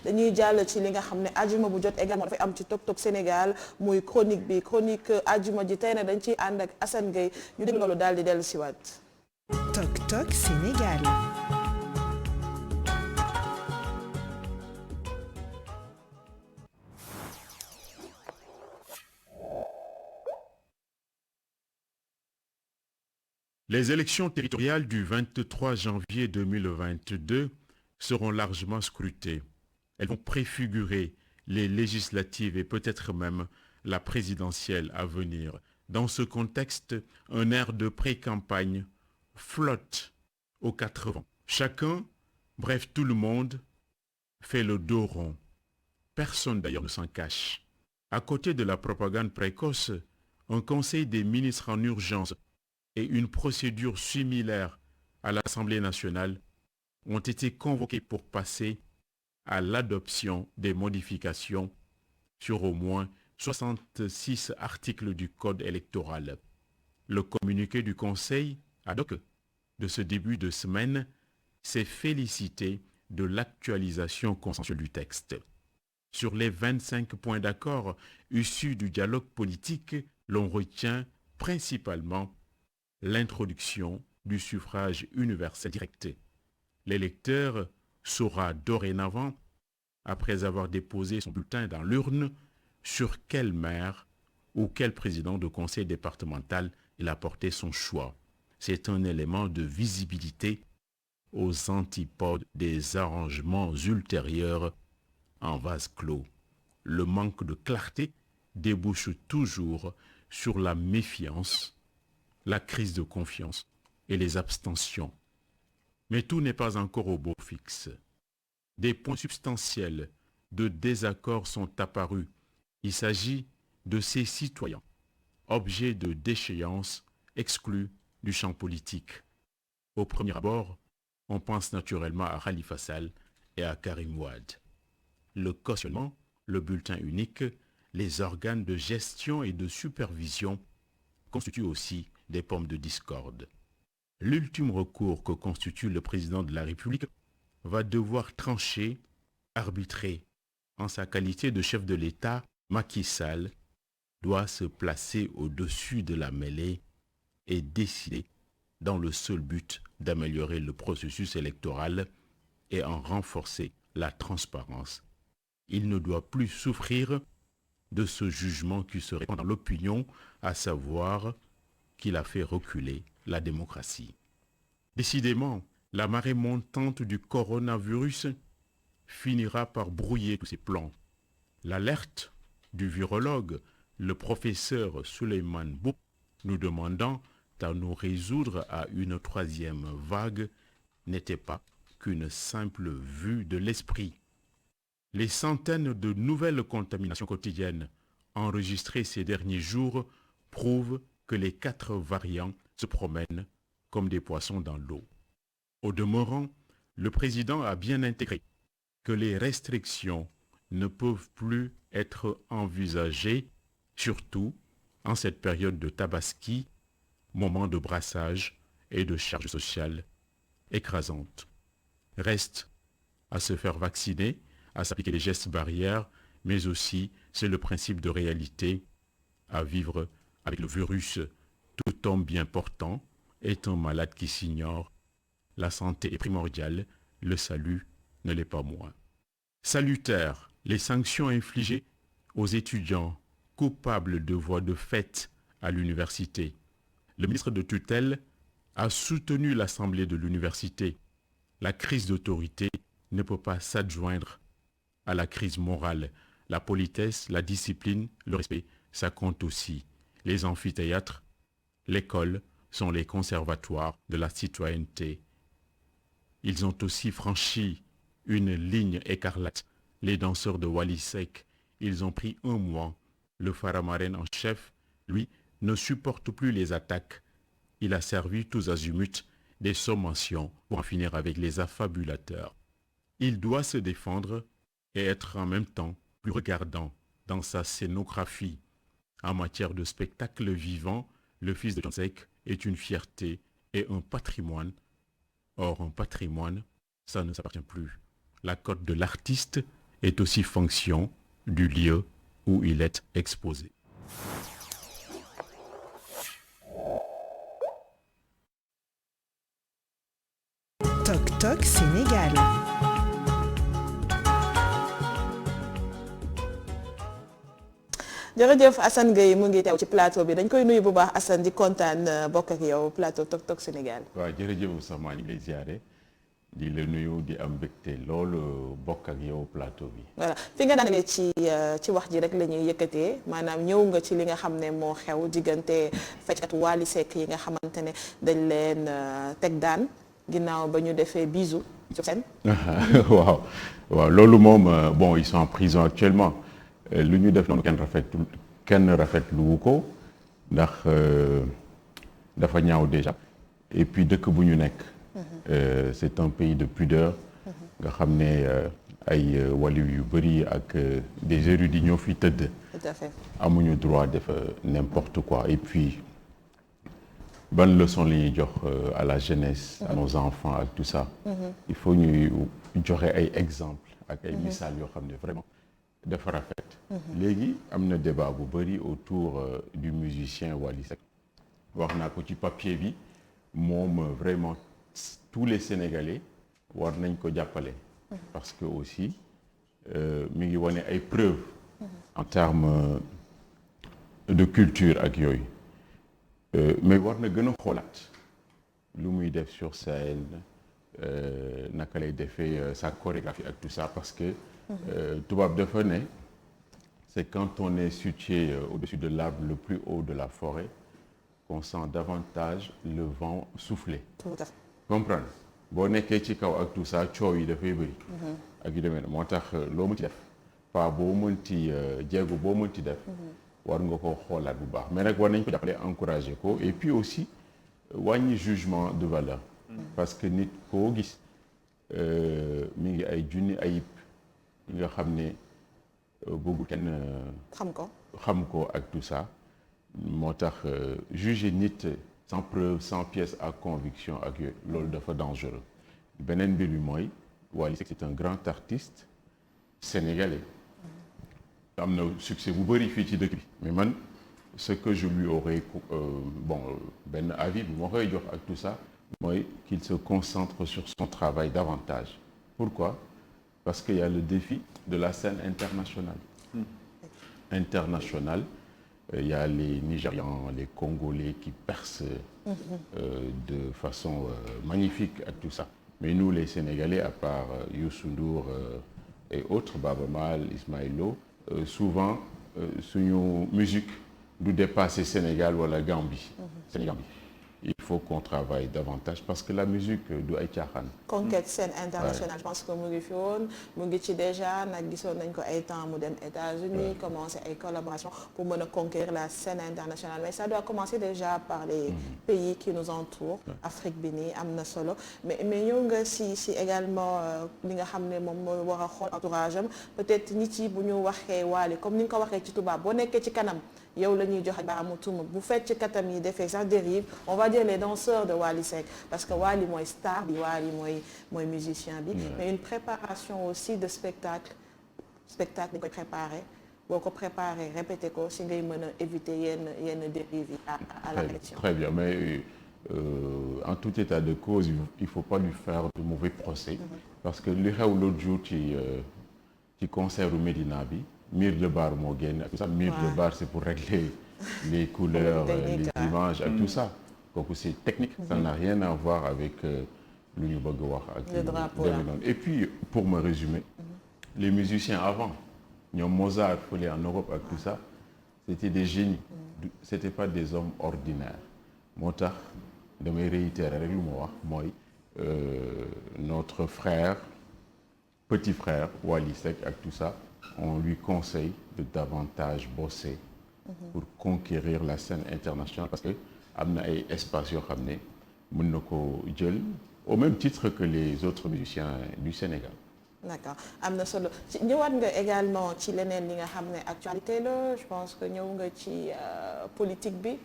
dañuy jàll ci li nga xam ne ajuma bu jot également dafay am ci Tok Tok Sénégal muy chronique ajuma ji tey ne dañ ciy ànd ak Assane Gueye ñu dégg loolu daal di dellu siwaat. Tok Tok Sénégal. Les élections territoriales du 23 janvier 2022 seront largement scrutées. Elles vont préfigurer les législatives et peut-être même la présidentielle à venir. Dans ce contexte, un air de pré-campagne flotte aux quatre vents. Chacun, bref tout le monde, fait le dos rond. Personne d'ailleurs ne s'en cache. À côté de la propagande précoce, un conseil des ministres en urgence et une procédure similaire à l'Assemblée nationale ont été convoqués pour passer à l'adoption des modifications sur au moins 66 articles du Code électoral. Le communiqué du Conseil, ad hoc, de ce début de semaine, s'est félicité de l'actualisation consensuelle du texte. Sur les 25 points d'accord issus du dialogue politique, l'on retient principalement l'introduction du suffrage universel direct. L'électeur saura dorénavant, après avoir déposé son bulletin dans l'urne, sur quel maire ou quel président de conseil départemental il a porté son choix. C'est un élément de visibilité aux antipodes des arrangements ultérieurs en vase clos. Le manque de clarté débouche toujours sur la méfiance, la crise de confiance et les abstentions. Mais tout n'est pas encore au beau fixe. Des points substantiels de désaccord sont apparus. Il s'agit de ces citoyens, objets de déchéance exclus du champ politique. Au premier abord, on pense naturellement à Khalifa Sall et à Karim Wade. Le cautionnement, le bulletin unique, les organes de gestion et de supervision constituent aussi des pommes de discorde. L'ultime recours que constitue le président de la République va devoir trancher, arbitrer. En sa qualité de chef de l'État, Macky Sall doit se placer au-dessus de la mêlée et décider dans le seul but d'améliorer le processus électoral et en renforcer la transparence. Il ne doit plus souffrir de ce jugement qui se répand dans l'opinion, à savoir qu'il a fait reculer la démocratie. Décidément, la marée montante du coronavirus finira par brouiller tous ces plans. L'alerte du virologue, le professeur Souleymane Boub, nous demandant à nous résoudre à une troisième vague, n'était pas qu'une simple vue de l'esprit. Les centaines de nouvelles contaminations quotidiennes enregistrées ces derniers jours prouvent que les 4 variants se promènent comme des poissons dans l'eau. Au demeurant, le président a bien intégré que les restrictions ne peuvent plus être envisagées, surtout en cette période de tabaski, moment de brassage et de charge sociale écrasante. Reste à se faire vacciner, à s'appliquer les gestes barrières, mais aussi, c'est le principe de réalité, à vivre avec le virus. Tout homme bien portant est un malade qui s'ignore. La santé est primordiale, le salut ne l'est pas moins. Salutaires, les sanctions infligées aux étudiants coupables de voies de fait à l'université. Le ministre de tutelle a soutenu l'assemblée de l'université. La crise d'autorité ne peut pas s'adjoindre à la crise morale. La politesse, la discipline, le respect, ça compte aussi. Les amphithéâtres, l'école sont les conservatoires de la citoyenneté. Ils ont aussi franchi une ligne écarlate. Les danseurs de Wally Seck, ils ont pris un mois. Le Faramareen en chef, lui, ne supporte plus les attaques. Il a servi tous azimuts des sommations pour en finir avec les affabulateurs. Il doit se défendre et être en même temps plus regardant dans sa scénographie. En matière de spectacle vivant, le fils de John Seck est une fierté et un patrimoine. Or, un patrimoine, ça ne s'appartient plus. La cote de l'artiste est aussi fonction du lieu où il est exposé. Toc Toc Sénégal. jërëjëf Assane Gueye mu ngi teew ci plateau bi dañ koy nuyu bu baax Assane di kontaan bokk ak yow plateau Toc Toc Sénégal. waaw jërëjëf sama ñu ngi lay ziare di la nuyu di am mbégte loolu bokk ak yow plateau bi. voilà fi nga daanee ci wax ji rek la ñuy yëkkatee maanaam ñëw nga ci li nga xam ne moo xew diggante fecckat Wally Seck yi nga xamante ne dañ leen teg daan ginnaaw ba ñu defee bisou sur scène. waaw loolu moom bon ils sont en prison actuellement. lu ñu def noonu kenn rafetlu ko ndax dafa ñaaw déjà et puis dëkk bu ñu nekk c'est un pays de pudeur nga xam ne ay waliw yu bëri ak des érudits ñoo fi tëdd. Tout à fait. amuñu droit def n'importe quoi et puis ban leçon la ñuy jox à la jeunesse à nos enfants ak tout ça il faut ñuy joxe ay exemple ak ay misaal yoo xam ne vraiment dafa rafet. léegi am na débat bu bëri autour du musicien Wally Seck wax naa ko ci papier bi moom vraiment tous les Sénégalais war nañ ko jàppale. parce que aussi mi ngi wane ay preuves. en termes de culture ak yooyu mais war na gën a xoolaat lu muy def sur scène naka lay defee sa chorégraphie ak tout ça parce que. tubaab dafa ne c'est quand on est situé au-dessus de l'arbre le plus haut de la forêt qu'on sent davantage le vent souffler. Tout à fait. comprendre boo nekkee ci kaw ak tout ça coow yi dafay bëri. ak yu demee moo tax loo mënti def pas boo mënti jéego boo mënti def. war nga ko xoolaat bu baax mais nag war nañ ko jàppale encourager ko et puis aussi wàññi jugement de valeur. parce que nit koo gis mi ngi ay junni ayib. yi nga xam ne bëggu kenn xam ko ak tout ça moo tax juger nit sans preuve sans pièce à conviction ak yooyu loolu dafa dangereux beneen mbir bi mooy Wally Seck c'est un grand artiste sénégalais am na succès bu bëri fii ci dëkk bi mais man ce que je lui aurais benn avis bi moo koy jox ak tout ça mooy qu'il se concentre sur son travail davantage. Pourquoi? Parce qu'il y a le défi de la scène internationale. Il y a les Nigérians, les Congolais qui percent de façon magnifique avec tout ça. Mais nous, les Sénégalais, à part Youssou Ndour et autres, Baaba Maal, Ismaël Lo, souvent, suñu musique du dépasser Sénégal ou la Gambie. Sénégambie. Il faut qu'on travaille davantage parce que la musique du ay caaxaan. conquête scène internationale je pense que mu ngi fi woon mu ngi ci déjà nag gisoon nañ ko ay temps mu dem États-Unis commencer ay collaboration pour mën a conquérir la scène internationale mais ça doit commencer déjà par les pays qui nous entourent. Afrique bi nii am na solo mais ñëw nga si également li nga xam ne moom mooy war a xool entourage am peut-être nit yi bu ñu waxee Wally comme ni nga ko waxee ci tubaab boo nekkee ci kanam. yow la ñuy joxe baamu tuuma bu fecc katam yi defee sax dérive on va dire les danseurs de Wally Seck parce que Wally mooy star bi Wally mooy musicien bi mais une préparation aussi de spectacle dañ koy préparer boo ko préparer répéter ko si ngay mën a éviter yenn dérive yi à la répétition. Très bien mais en tout état de cause il faut pas lui faire de mauvais procès parce que li xew l'autre jour ci concert u Médina bi Mire de bar moo génn tout ça Mire de bar c'est pour régler les couleurs les images ak tout ça kooku c'est technique ça n'a rien à voir avec lu ñu bëgg wax ak le drapeau et puis pour me résumer les musiciens avant ñoom Mozart fële en Europe ak tout ça c'était des génies c'était pas des hommes ordinaires moo tax damay réitérer rek lu ma wax mooy notre frère petit frère Wally Seck ak tout ça on lui conseille de davantage bosser pour conquérir la scène internationale parce que am na ay espaces yoo xam ne mën na ko jël au même titre que les autres musiciens du Sénégal. D'accord am na solo ñëwaat nga également ci leneen li nga xam ne actualité la je pense que ñëw nga ci politique bi.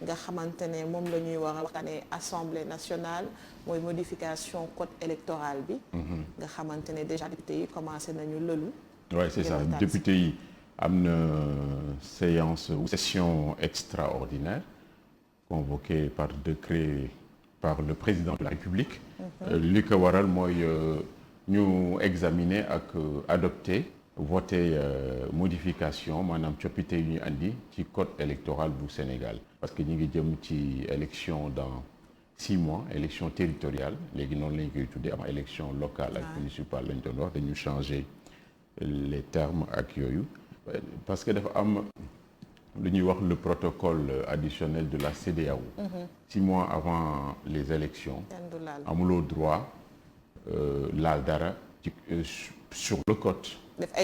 nga xamante ne moom la ñuy war a waxtaanee Assemblée nationale mooy modification code électoral bi. nga xamante ne déjà député yi commencé nañu lëlu. Ouais, c'est ça. Député yi am na séance ou session extraordinaire convoquée par décret par le président de la République. li ko waral mooy ñu examiner ak adopter voter modification maanaam coppite yu ñu andi ci code électoral bu Sénégal parce que ñu ngi jëm ci élection dans 6 mois élection territoriale léegi noonu lañ koy tuddee am élection locale ak municipale lañ doon wax dañu changer les termes ak yooyu parce que dafa am lu ñuy wax le protocole additionnel de la CEDEAO 6 mois avant les élections amuloo droit laal dara ci sur le code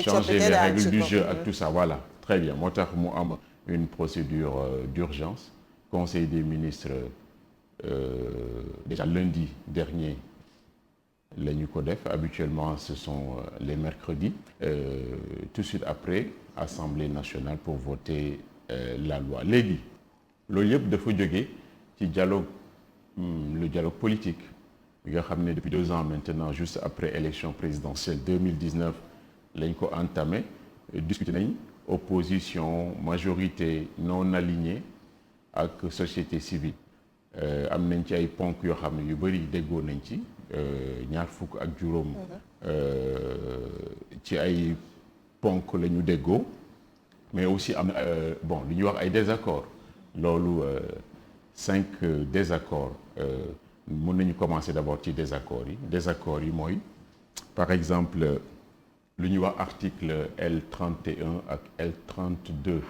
changer les règles du jeu ak tout ça voilà très bien moo tax mu am une procédure d'urgence conseil des ministres déjà lundi dernier la ñu ko def habituellement ce sont les mercredis tout de suite après Assemblée nationale pour voter la loi léegi loolu yëpp dafa jóge ci dialogue le dialogue politique bi nga xam ne depuis 2 ans maintenant juste après élection présidentielle 2019 lañ ko entamé discuter nañ opposition majorité non alignée ak société civile am nañ ci ay ponk yoo xam ne yu bëri déggoo nañ ci ñaar fukk ak juróom ci ay ponk la ñu déggoo mais aussi am na bon lu ñuy wax ay désaccords loolu 5 désaccords mën nañu commencer d'abord ci désaccords yi mooy par exemple lu ñuy wax article L31 ak L32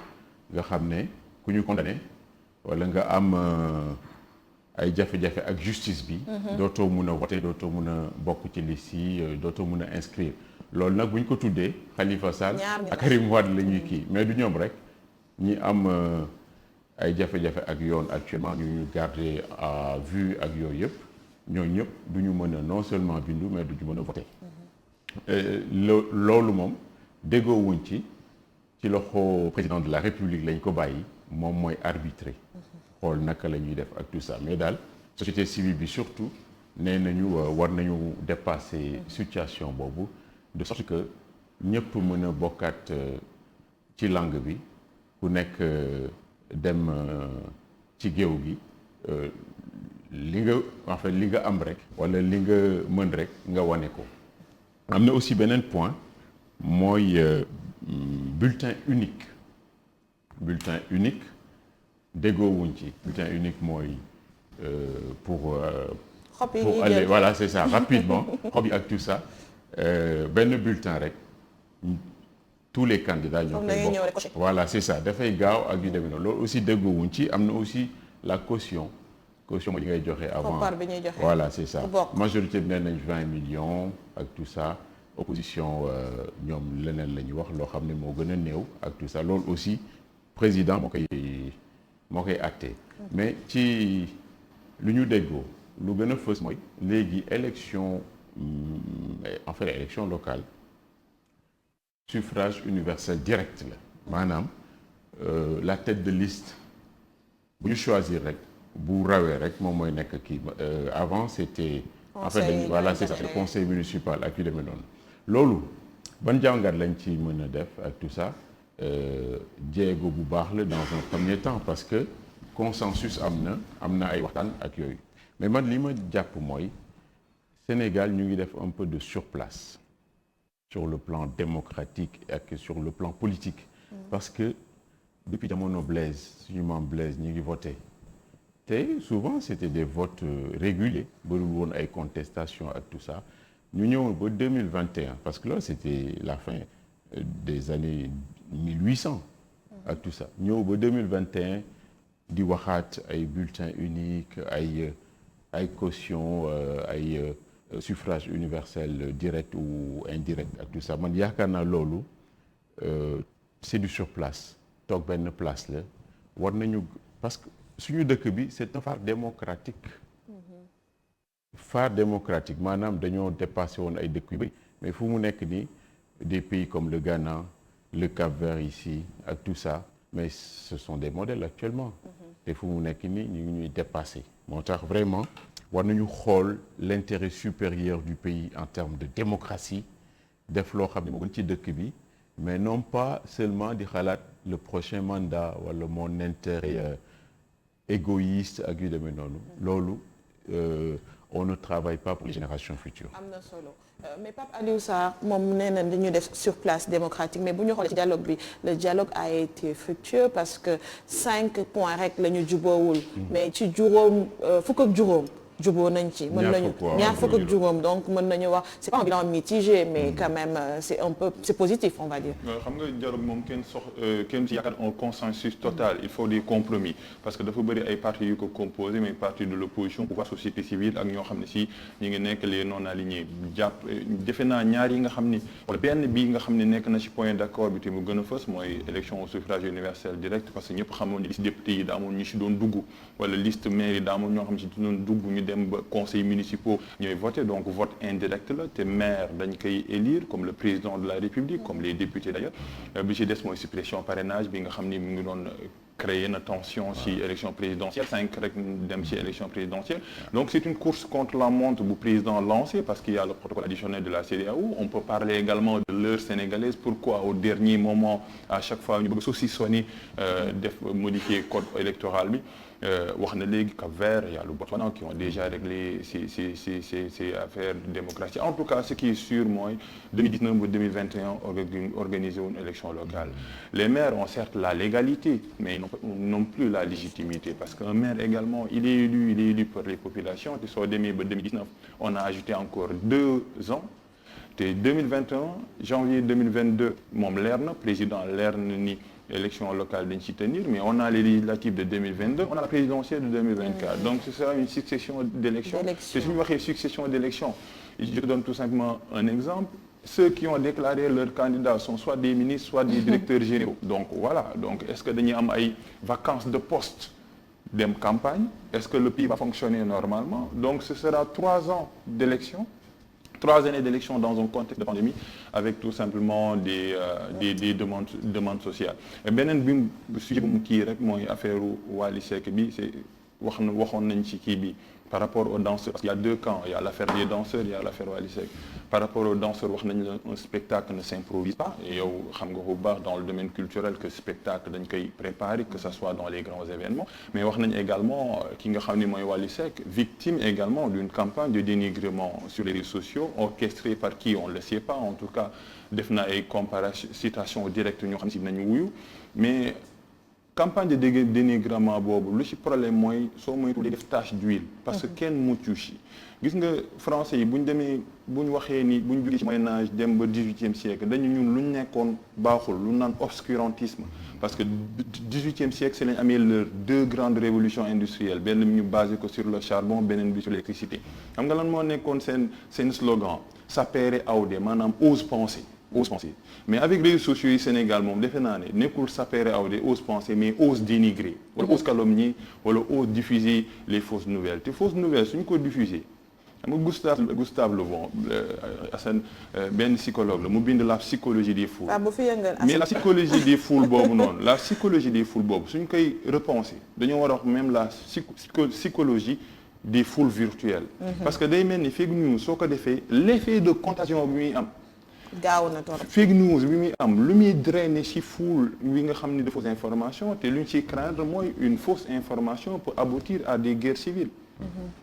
nga xam ne ku ñu condamné wala nga am ay jafe-jafe ak justice bi dootoo mun a voter dootoo mun a bokk ci liste yi dootoo mun a inscrire loolu nag bu ñu ko tuddee Khalifa Sall ak Karim Wade la ñuy kii mais du ñoom rek ñi am ay jafe-jafe ak yoon actuellement ñu garder à vue ak yooyu yëpp ñooñu ñëpp du ñu mën a non seulement bindu mais du ñu mën a voter loolu moom déggoo wuñ ci loxo président de la République lañ ko bàyyi moom mooy arbitrer xool naka la ñuy def ak tout ça mais daal société civile bi surtout nee nañu war nañu dépasser situation boobu de sorte que ñëpp mën a bokkaat ci langue bi ku nekk dem ci géew gi li nga am rek wala li nga mën rek nga wane ko am na aussi beneen point mooy bulletin unique déggoo wuñ ci bulletin unique mooy pour aller voilà c'est ça rapidement xob yi ak tout ça benn bulletin rek tous les candidats ñoo koy bokk voilà c'est ça dafay gaaw ak yu demee noonu loolu aussi déggoo wuñ ci am na aussi la caution mooy li ngay joxe avant voilà c'est ça majorité bi nee nañ 20 millions ak tout ça opposition ñoom leneen la ñuy wax loo xam ne moo gën a néew ak tout ça loolu aussi président moo koy àtte mais ci lu ñu déggoo lu gën a fës mooy léegi élection locale suffrage universel direct la maanaam la tête de liste bu ñu choisir rek bu rawee rek moom mooy nekk kii avant c'était en fait voilà c'est ça le conseil municipal ak yu demee noonu loolu ban jàngat lañ ci mën a def ak tout ça jéego bu baax la dans un premier temps parce que consensus am na ay waxtaan ak yooyu mais man li ma jàpp mooy Sénégal ñu ngi def un peu de surplace sur le plan démocratique ak sur le plan politique parce que depuis jamono Blaise suñu maam Blaise ñu ngi voté te souvent c'était des votes réguliers bëriwul woon ay contestations ak tout ça ñu ñëw ba 2021 parce que là c'était la fin des années 1800 ak tout ça ñëw ba 2021 di waxaat ay bulletins uniques ay caution ay suffrage universel direct ou indirect ak tout ça man yaakaar naa loolu c'est du surplace toog benn place la war nañu parce que suñu dëkk bi c'est un phare démocratique maanaam dañoo dépassé woon ay dëkk yu bëri mais fu mu nekk nii des pays comme le Ghana le Cap-Vert ici ak tout ça mais ce sont des modèles actuellement te fu mu nekk nii ñu ngi ñuy dépassé moo tax vraiment war nañu xool l'intérêt supérieur du pays en termes de démocratie def loo xam ne moo gën ci dëkk bi mais non pas seulement di xalaat le prochain mandat wala mon intérêt égoïste ak yu demee noonu loolu on ne travaille pas pour les générations futures. am na solo mais Pape Aliou Sarr moom nee na dañu def sur place démocratique mais bu ñu xoolee ci dialogue bi le dialogue a été fructueux parce que 5 points rek la ñu juboowul mais ci juróom fukk ak juróom juboo nañ ci mën nañu ñaar fukk ak juróom donc mën nañu wax c'est pas un bilan mitigé mais quand même c'est positif on va dire. xam nga dialogue moom kenn ci yaakaar un consensus total il faut des compromis parce que dafa bëri ay partis yu ko composé mais partis de l'opposition pouvoir société civile ak ñoo xam ne si ñu ngi nekk les non alignés jàpp defe naa ñaar yi nga xam ni wala benn bii nga xam ne nekk na ci point d'accord bi te mu gën a fës mooy élection au suffrage universel direct parce que ñëpp xamoon ni liste député yi daa amoon ñu ci doon dugg wala liste maire yi daa amoon ñoo xam ne ci doon dugg ñu dem ba conseils municipaux ñooy voté donc vote indirect la te maire dañ koy élire comme le président de la République comme les députés d'ailleurs bi ci des mooy suppression parrainage bi nga xam ni mu ngi doon créer na tension ci élection présidentielle 5 rek dem ci élection présidentielle donc c'est une course contre la montre bu président lancé parce qu'il y a le protocole additionnel de la CEDEAO on peut parler également de l'heure sénégalaise pourquoi au dernier moment à chaque fois ñu bëgg saucissonner def modifier code électoral bi wax na léegi Cap-Vert il y a le Botswana qui ont déjà réglé ces affaires démocratiques en tout cas ce qui est sûr mooy 2019 ba 2021 organiser une élection locale les maires ont certes la légalité mais non plus la légitimité parce qu'un maire également il est élu par les populations te soo demee ba 2019 on a ajouté encore 2 ans te 2021 janvier 2022 moom leer na président leer na ni élection locale dañ ci tenir mais on a les législatives de 2022 on a la présidentielle de 2024 donc ce sera une succession d'élections te suñu waxee succession d'élections je donne tout simplement un exemple ceux qui ont déclaré leurs candidats sont soit des ministres soit des directeurs généraux donc voilà donc est-ce que dañuy am ay vacances de poste dem campagne est-ce que le pays va fonctionner normalement donc ce sera 3 ans d'élection 3 années d'élection dans un contexte de pandémie avec tout simplement des demandes sociales beneen bi sujet bu mu kii rek mooy affaire Wally Seck bi c'est waxoon nañ ci kii bi par rapport aux danseurs parce qu'il y a 2 camps il y a l'affaire des danseurs il y a l'affaire Wally Seck par rapport aux danseurs wax nañ la un spectacle ne s'improvise pas et yow xam nga bu baax dans le domaine culturel que spectacle dañ koy préparer que ça soit dans les grands événements mais wax nañ également ki nga xam ni mooy Wally Seck victime également d'une campagne de dénigrement sur les réseaux sociaux orchestrée par qui on le sait pas en tout cas def na ay comparaison citation directe ñoo xam si nañu wuyu mais campagne de dénigrement boobu lu ci problème mooy soo moytuwul def tache d'huile parce que kenn muccu ci gis nga français yi bu ñu demee bu ñu waxee ni bu ñu jógee ci moyen âge dem ba 18e siècle dañu ñun lu ñu nekkoon baaxul lu naan obscurantisme parce que 18e siècle c'est lañ amee leurs 2 grandes révolutions industrielles benn bi ñu basé ko sur le charbon beneen bi sur l'électricité xam nga lan moo nekkoon seen slogan sapere aude maanaam ose penser mais avec les réseaux sociaux yi Sénégal moom defe naa ne nekkul sapere aude ose penser mais ose dénigrer wala ose calomnier wala ose diffuser les fausses nouvelles te fausses nouvelles suñu ko diffuser xam nga Gustave Le Bon Assane benn psychologue la mu bind la psychologie des foules mais la psychologie des foules boobu noonu la psychologie des foules boobu suñ koy repenser dañoo war a wax même la psychologie des foules virtuelles parce que day mel ni fake news soo ko defee l'effet de contagion bi muy am gaaw na torop fake news bi muy am lu muy drainer ci foule wi nga xam ni de fausses informations te lu ñu ciy craindre mooy une fausse information peut aboutir à des guerres civiles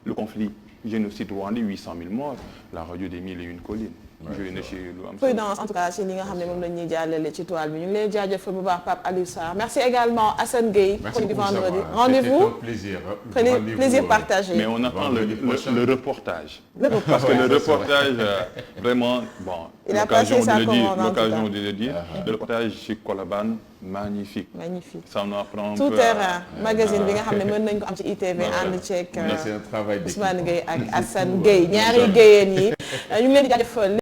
le conflit génocide rwandais 800 000 morts la radio des 1001 collines joué na ci lu am prudence en tout cas ci li nga xam ne moom la ñuy jàllale ci toile bi ñu ngi lay jaajëfal bu baax Pape Aliou Sarr merci également Assane Gueye du vendredi rendez-vous plaisir partagé mais on attend le reportage parce que le reportage vraiment bon l'occasion de le dire le reportage ci Colobane magnifique ça nous apprend tout terrain magazine bi nga xam ne mën nañ ko am ci ITV ànd ceeg Ousmane Gueye ak Assane Gueye ñaari Gueyeen yi ñu ngi leen di jaajëfal